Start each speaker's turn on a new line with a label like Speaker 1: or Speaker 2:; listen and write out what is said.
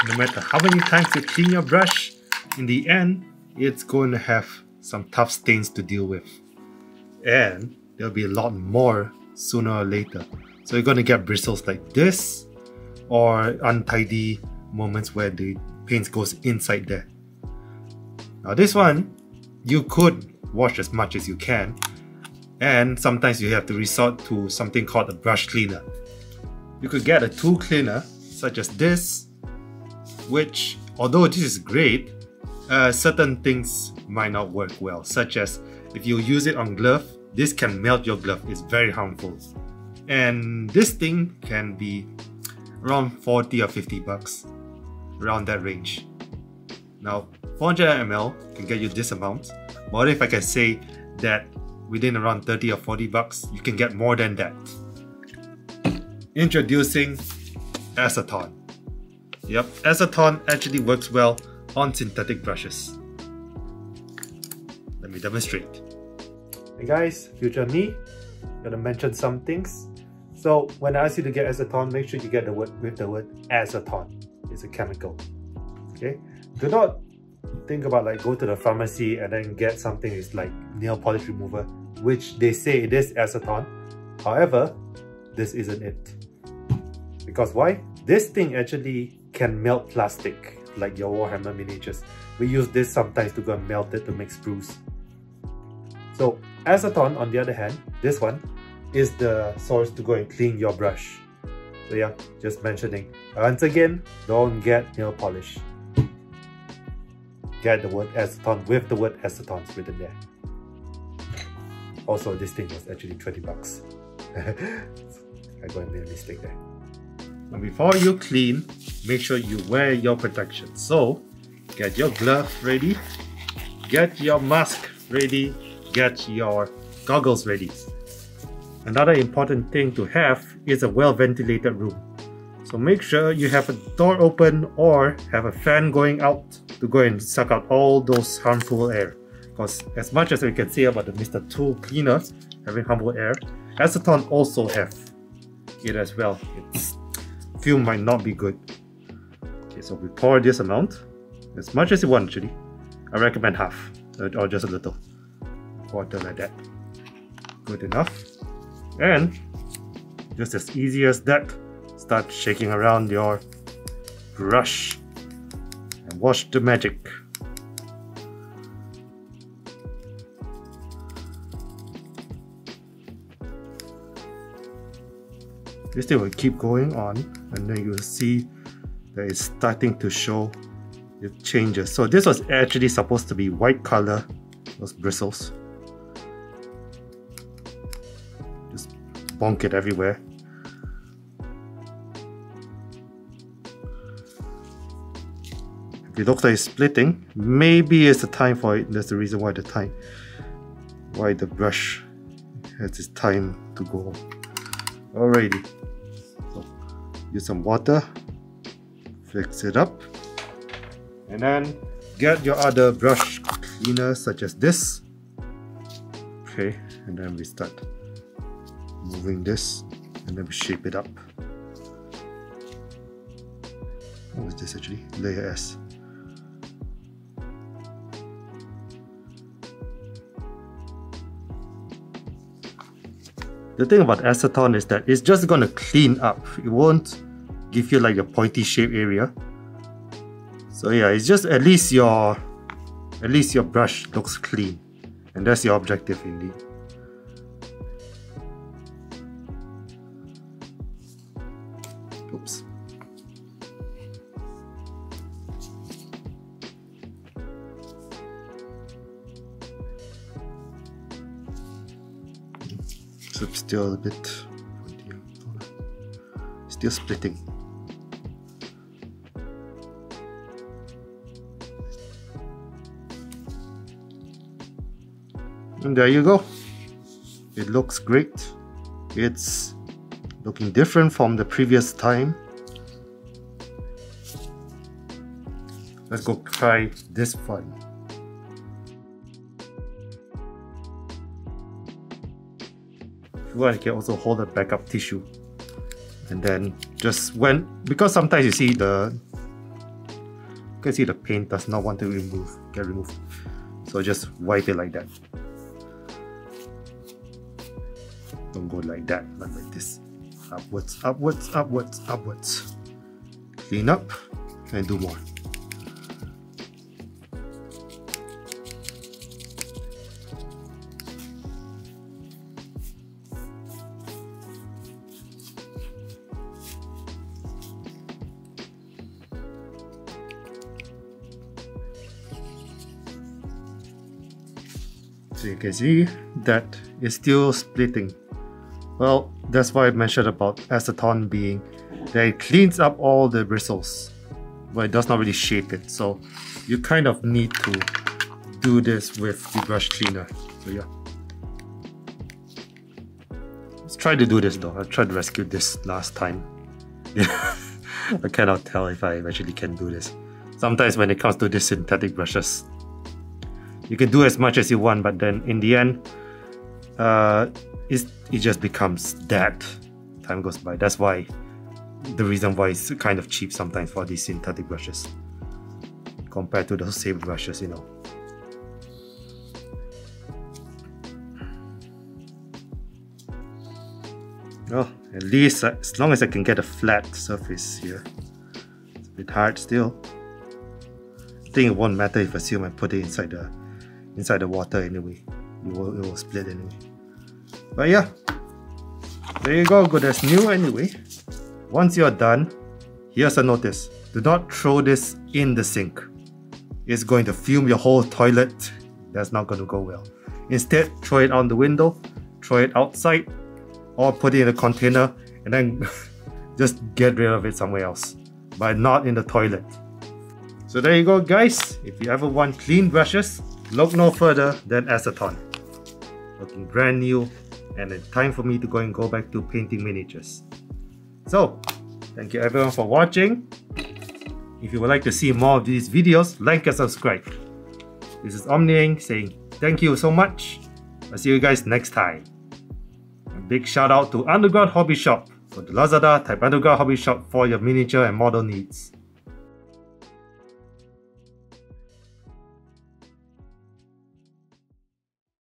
Speaker 1: no matter how many times you clean your brush, in the end, it's going to have some tough stains to deal with. And there'll be a lot more sooner or later. So you're going to get bristles like this, or untidy moments where the paint goes inside there. Now this one, you could wash as much as you can, and sometimes you have to resort to something called a brush cleaner. You could get a tool cleaner such as this, which, although this is great, certain things might not work well, such as if you use it on glove, this can melt your glove. It's very harmful. And this thing can be around 40 or 50 bucks, around that range. Now 400 ml can get you this amount, but if I can say that within around 30 or 40 bucks, you can get more than that. Introducing Acetone. Yep, Acetone actually works well on synthetic brushes. Let me demonstrate. Hey guys, future me, gonna mention some things. So when I ask you to get Acetone, make sure you get the word with the word acetone. It's a chemical. Okay? Do not think about like go to the pharmacy and then get something that's like nail polish remover, which they say it is acetone. However, this isn't it. Because why? This thing actually can melt plastic, like your Warhammer miniatures. We use this sometimes to go and melt it to make sprues. So acetone, on the other hand, this one is the source to go and clean your brush. So yeah, just mentioning. Once again, don't get nail polish. Get the word acetone with the word acetone written there. Also, this thing was actually 20 bucks. I got a mistake there. And before you clean, make sure you wear your protection. So, get your glove ready, get your mask ready, get your goggles ready. Another important thing to have is a well-ventilated room. So make sure you have a door open or have a fan going out to go and suck out all those harmful air. Because as much as we can say about the Mr. Tool cleaner having harmful air, acetone also have it as well. Its fume might not be good. Okay, so we pour this amount, as much as you want actually. I recommend half, or just a little. Water like that. Good enough. And just as easy as that, start shaking around your brush and watch the magic. This thing will keep going on, and then you'll see that it's starting to show it changes. So this was actually supposed to be white color, those bristles. Just bonk it everywhere. If it looks like it's splitting, maybe it's the time for it. That's the reason why the brush has its time to go. Alrighty. So use some water, fix it up, and then get your other brush cleaner such as this. Okay, and then we start moving this, and then we shape it up. What is this actually? Layer S. The thing about acetone is that it's just going to clean up. It won't give you like a pointy shape area. So yeah, it's just at least your brush looks clean, and that's your objective indeed. Oops. So it's still a bit pointy, still splitting. And there you go. It looks great. It's looking different from the previous time. Let's go try this one. If you want, you can also hold a backup tissue. And then just because sometimes you see the can see the paint does not want to get removed. So just wipe it like that. Don't go like that, but like this. Upwards, upwards, upwards, upwards. Clean up and do more. So you can see that it's still splitting. Well, that's why I mentioned about acetone being that it cleans up all the bristles, but it does not really shape it. So you kind of need to do this with the brush cleaner. So yeah. Let's try to do this though. I tried to rescue this last time. I cannot tell if I actually can do this. Sometimes when it comes to these synthetic brushes, you can do as much as you want, but then in the end, it just becomes dead. Time goes by. That's why the reason why it's kind of cheap sometimes for these synthetic brushes compared to those safe brushes, you know. Well, at least as long as I can get a flat surface here. It's a bit hard still. I think it won't matter if I assume I put it inside the water anyway. It will split anyway. But yeah, there you go, good as new anyway. Once you're done, here's a notice. Do not throw this in the sink. It's going to fume your whole toilet. That's not going to go well. Instead, throw it on the window, throw it outside, or put it in a container and then just get rid of it somewhere else. But not in the toilet. So there you go guys. If you ever want clean brushes, look no further than acetone. Looking brand new, and it's time for me to go back to painting miniatures. So, thank you everyone for watching. If you would like to see more of these videos, like and subscribe. This is Omniang saying thank you so much. I'll see you guys next time. A big shout out to Underground Hobby Shop. Go to Lazada, type Underground Hobby Shop for your miniature and model needs.